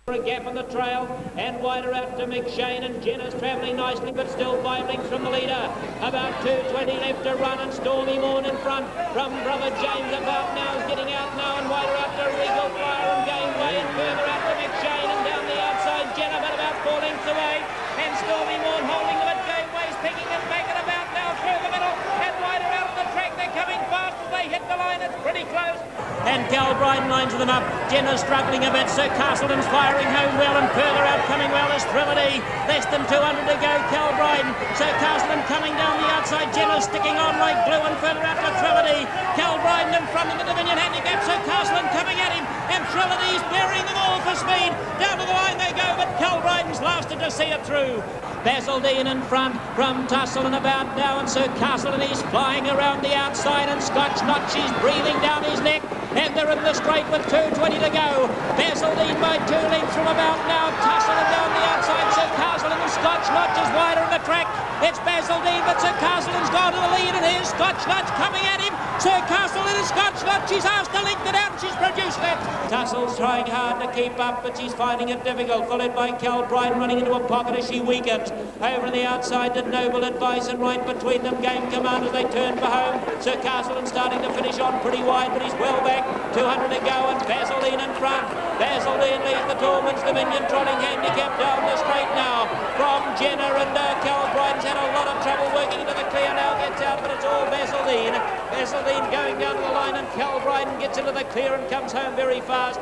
A gap on the trail and wider out to McShane, and Jenner's travelling nicely but still 5 lengths from the leader. About 2:20 left to run, and Stormy Morn in front from Brother James about now is getting out now, and wider out to Regal Fire and Gameway, and further out to McShane, and down the outside Jenner but about 4 lengths away, and Stormy Morn holding them at Gameway's picking it back at about now through the middle, and wider out on the track. They're coming fast as they hit the line. It's pretty close. And Brydon lines them up. Jenner's struggling a bit. Sir Castleton's firing home well, and further out coming well is Trilogy. Less than 200 to go. Brydon. Sir Castleton coming down the outside. Jenner's sticking on like glue, and further out to Trilogy. Brydon in front of the Dominion Handicaps. Sir Castleton coming at him, and Trilogy's burying them all for speed. Down to the line they go, but Brydon's lasted to see it through. Basil Dean in front from Tussle and about now, and Sir Castleton is flying around the outside, and Scotch Notch is breathing down his neck, and they're in the straight with 2:20 to go. Basil Dean by 2 lengths from about now. Tussle and down the outside. Sir Castleton and Scotch Notch is wider in the track. It's Basil Dean, but Sir Castleton's gone to the lead, and here's Scotch Notch coming at him. Sir Castleton and Scotch Notch. She's asked to link it out, and she's produced it. Tussle's trying hard to keep up, but she's finding it difficult. Followed by Brydon running into a pocket as she weakens. Over on the outside to Noble Advice, and right between them Game Command as they turn for home. Sir Castleton starting to finish on pretty wide, but he's well back. 200 to go, and Basil Dean in front. Basil Dean leads the Tormans Dominion Trotting Handicap down the straight now from Jenner, and Brydon's had a lot of trouble working into the clear now, gets out, but it's all Basil Dean. Basil Dean going down to the line, and Brydon gets into the clear and comes home very fast.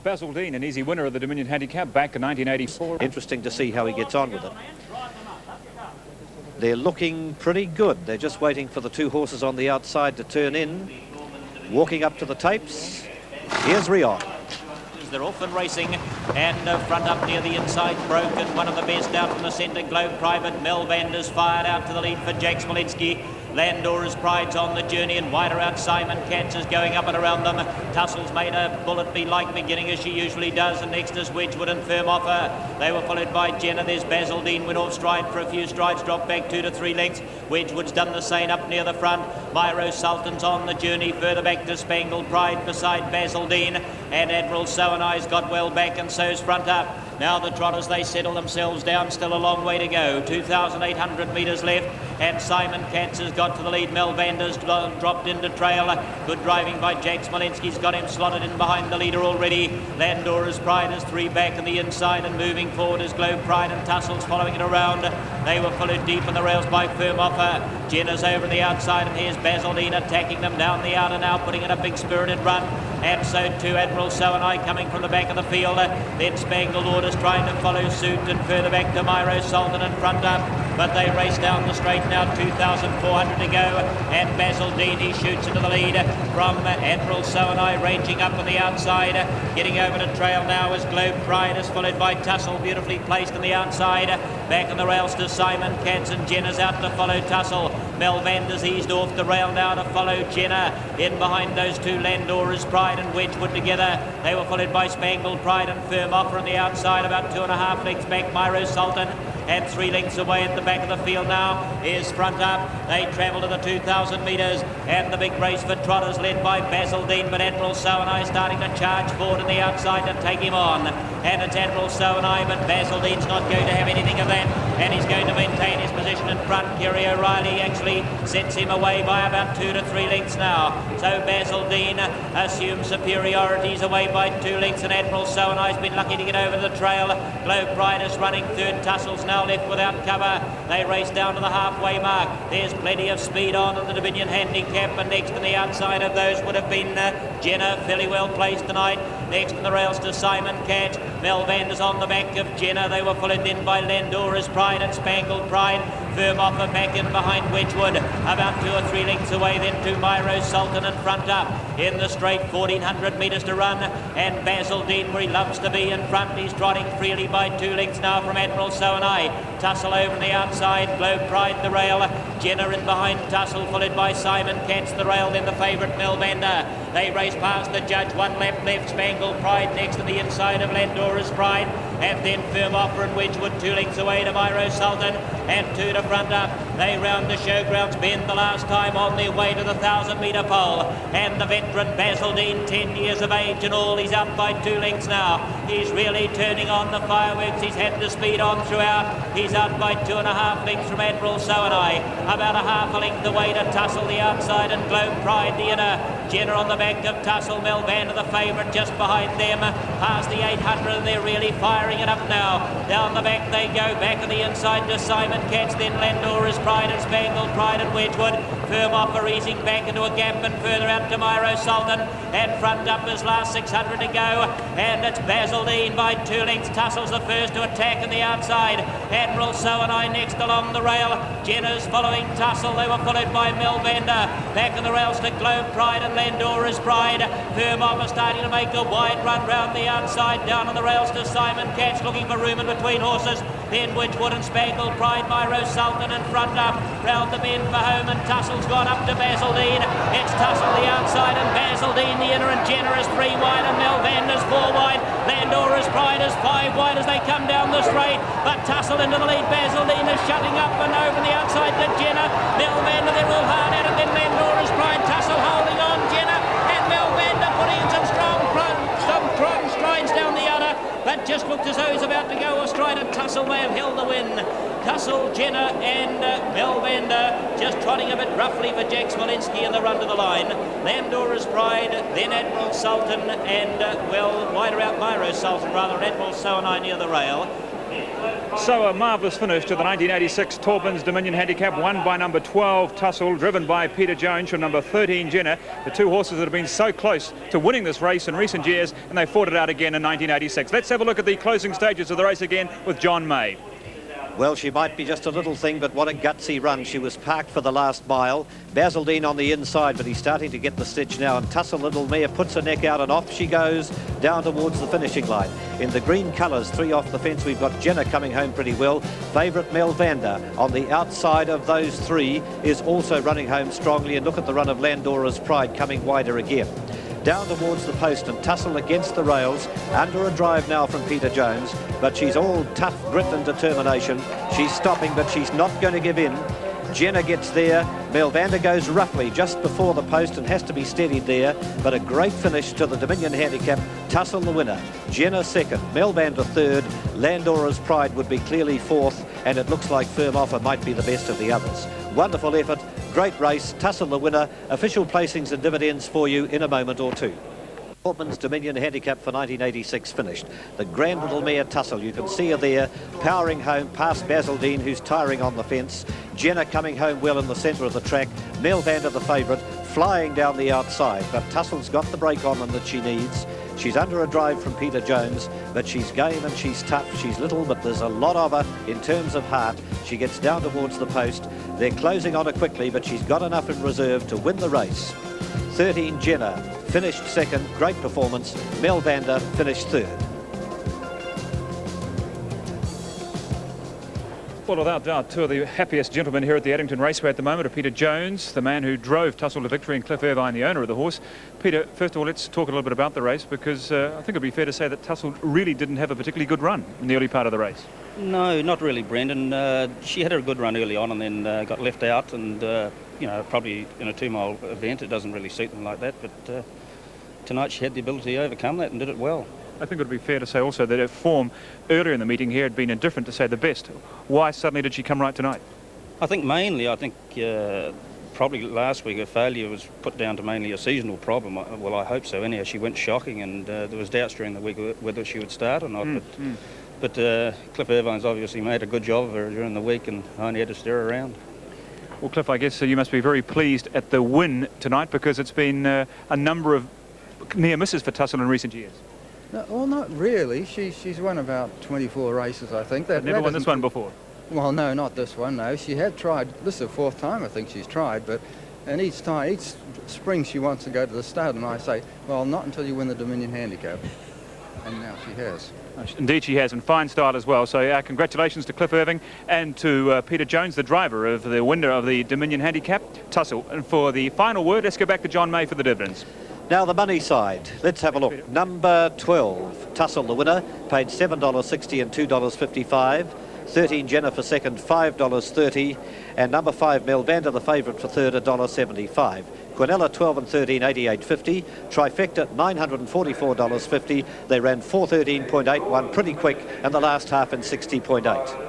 Basil Dean, an easy winner of the Dominion Handicap back in 1984. Interesting to see how he gets on with it. They're looking pretty good. They're just waiting for the 2 horses on the outside to turn in. Walking up to the tapes. Here's Rion. They're off and racing, and front up near the inside broken. One of the best out from the centre. Globe Private. Malvander's fired out to the lead for Jack Smolinski. Landora's Pride's on the journey, and wider out Simon Katz is going up and around them. Tussle's made a bullet be like beginning as she usually does, and next is Wedgwood and Firm Offer. They were followed by Jenner. There's Basil Dean, went off stride for a few strides, dropped back 2 to 3 lengths. Wedgwood's done the same up near the front. Myro Sultan's on the journey, further back to Spangled Pride beside Basil Dean, and Admiral So and I's got well back, and so's front up. Now the trotters, they settle themselves down, still a long way to go. 2,800 metres left, and Simon Katz has got to the lead. Malvander's dropped into trail. Good driving by Jack Smolinski's got him slotted in behind the leader already. Landora's Pride is 3 back on the inside, and moving forward is Globe Pride, and Tussle's following it around. They were followed deep on the rails by Firm Offer. Jenner's over on the outside, and here's Basil Dean attacking them down the outer now, putting in a big spirited run. And so too Admiral So and I coming from the back of the field. Then Spangled Orders trying to follow suit, and further back to Myro Sultan and front up. But they race down the straight now, 2,400 to go, and Basil Dean, he shoots into the lead from Admiral So and I, ranging up on the outside. Getting over to trail now is Globe Pride, is followed by Tussle, beautifully placed on the outside. Back on the rails to Simon Katz, and Jenner's out to follow Tussle. Malvander's eased off the rail now to follow Jenner. In behind those 2, Landora's Pride and Wedgwood together. They were followed by Spangled Pride and Firm Offer on the outside, about 2.5 lengths back, Myro Sultan. And 3 lengths away at the back of the field now is front up. They travel to the 2,000 metres, and the big race for trotters led by Basil Dean, but Admiral So and I starting to charge forward on the outside to take him on. And it's Admiral So and I, but Basil Dean's not going to have anything of that, and he's going to maintain his position in front. Kerry O'Reilly actually sets him away by about 2 to 3 lengths now. So Basil Dean assumes superiority. He's away by 2 lengths, and Admiral So and I's been lucky to get over the trail. Globe Pride is running third. Tussle's now left without cover. They race down to the halfway mark. There's plenty of speed on in the Dominion Handicap, and next on the outside of those would have been Jenner, fairly well placed tonight. Next on the rails to Simon Katz. Malvander's on the back of Jenner. They were followed in by Landora's Pride and Spangled Pride. Firm Offer back in behind Wedgwood, about 2 or 3 lengths away, then to Myro Sultan and front up. In the straight, 1,400 metres to run, and Basil Dean, where he loves to be in front, he's trotting freely by 2 lengths now from Admiral So and I. Tussle over on the outside, Globe Pride the rail, Jenner in behind Tussle, followed by Simon Katz the rail, then the favourite Malvander. They race past the judge, 1 lap left, Spangled Pride next to the inside of Landora's Pride. and then Firm Offer and Wedgwood 2 lengths away to Myro Sultan, and 2 to front up. They round the showgrounds bend the last time on their way to the 1,000-metre pole, and the veteran Basil Dean, 10 years of age and all, he's up by 2 lengths now. He's really turning on the fireworks. He's had the speed on throughout. He's out by 2.5 lengths from Admiral So and I. About a half a length away to Tussle the outside, and Globe Pride the inner. Jenner on the back of Tussle, Malvander the favourite just behind them. Past the 800 and they're really firing it up now. Down the back they go, back of the inside to Simon Katz, then Landora's Pride and Spangled Pride and Wedgwood. Firm Offer easing back into a gap and further out to Myro Sultan, and front up is last 600 to go, and it's Basil Dean by 2 lengths. Tussle's the first to attack in the outside. Admiral So and I next along the rail. Jenner's following Tussle. They were followed by Malvander. Back in the rails to Globe Pride and Landora's Pride. Firm Offer starting to make a wide run round the outside. Down on the rails to Simon Katz, looking for room in between horses. Then Wedgwood and Spangled Pride, Myro Sultan and front up. Round the bend for home, and Tussle's gone up to Basil Dean. It's Tussle the outside and Basil Dean the inner, and Jenner is 3 wide and Malvander's 4 wide. Landora's Pride is 5 wide as they come down the straight, but Tussle into the lead. Basil Dean is shutting up and over the outside to Jenner. Malvander, they're all hard at it. Then Landora's Pride, Tussle holding on. Jenner and Malvander putting in some strong strides down the udder, but just looked as though he's about to go astride, and Tussle may have held the win. Tussle, Jenner and Malvander just trotting a bit roughly for Jack Smolinski in the run to the line. Landora's Pride, then Admiral Sultan, and wider out Myro Sultan rather, and Admiral So and I near the rail. So a marvellous finish to the 1986 Taubman's Dominion Handicap, won by number 12 Tussle, driven by Peter Jones from number 13 Jenner. The 2 horses that have been so close to winning this race in recent years, and they fought it out again in 1986. Let's have a look at the closing stages of the race again with John May. Well, she might be just a little thing, but what a gutsy run. She was parked for the last mile. Basil Dean on the inside, but he's starting to get the stitch now, and Tussle, little mare, puts her neck out and off she goes down towards the finishing line. In the green colours, 3 off the fence, we've got Jenner coming home pretty well. Favourite Malvander on the outside of those 3 is also running home strongly, and look at the run of Landora's Pride coming wider again. Down towards the post, and Tussle against the rails, under a drive now from Peter Jones, but she's all tough grit and determination. She's stopping, but she's not going to give in. Jenner gets there. Malvander goes roughly just before the post and has to be steadied there, but a great finish to the Dominion Handicap. Tussle the winner, Jenner second, Malvander third, Landora's Pride would be clearly fourth, and it looks like Firm Offer might be the best of the others. Wonderful effort, great race, Tussle the winner. Official placings and dividends for you in a moment or two. Taubman's Dominion Handicap for 1986 finished. The grand little mare Tussle, you can see her there, powering home past Basil Dean, who's tiring on the fence. Jenner coming home well in the centre of the track. Malvander, the favourite, flying down the outside, but Tussle's got the brake on them that she needs. She's under a drive from Peter Jones, but she's game and she's tough. She's little, but there's a lot of her in terms of heart. She gets down towards the post. They're closing on her quickly, but she's got enough in reserve to win the race. 13 Jenner finished second, great performance. Malvander finished third. Well, without doubt, 2 of the happiest gentlemen here at the Addington Raceway at the moment are Peter Jones, the man who drove Tussle to victory, and Cliff Irvine, the owner of the horse. Peter, first of all, let's talk a little bit about the race, because I think it'd be fair to say that Tussle really didn't have a particularly good run in the early part of the race. No, not really, Brendan. She had a good run early on and then got left out, and you know, probably in a 2-mile event it doesn't really suit them like that, but tonight she had the ability to overcome that and did it well. I think it would be fair to say also that her form earlier in the meeting here had been indifferent, to say the best. Why suddenly did she come right tonight? I think probably last week her failure was put down to mainly a seasonal problem. Well, I hope so anyhow. She went shocking, and there was doubts during the week whether she would start or not. But Cliff Irvine's obviously made a good job of her during the week, and I only had to stir her around. Well, Cliff, I guess you must be very pleased at the win tonight, because it's been a number of near misses for Tussle in recent years. No, well, not really. She's won about 24 races, I think. But never won this one before? Well, no, not this one, no. She had tried, this is the 4th time I think she's tried, but and each spring she wants to go to the stud, and I say, well, not until you win the Dominion Handicap. And now she has. Indeed she has, in fine style as well. So congratulations to Cliff Irving and to Peter Jones, the driver of the winner of the Dominion Handicap, Tussle. And for the final word, let's go back to John May for the dividends. Now the money side, let's have a look. Number 12, Tussle, the winner, paid $7.60 and $2.55. 13 Jenna for second, $5.30. And number 5, Malvander, the favourite for third, $1.75. Quinella 12 and 13, $88.50. Trifecta, $944.50. They ran 4:13.81, pretty quick, and the last half in 60.8.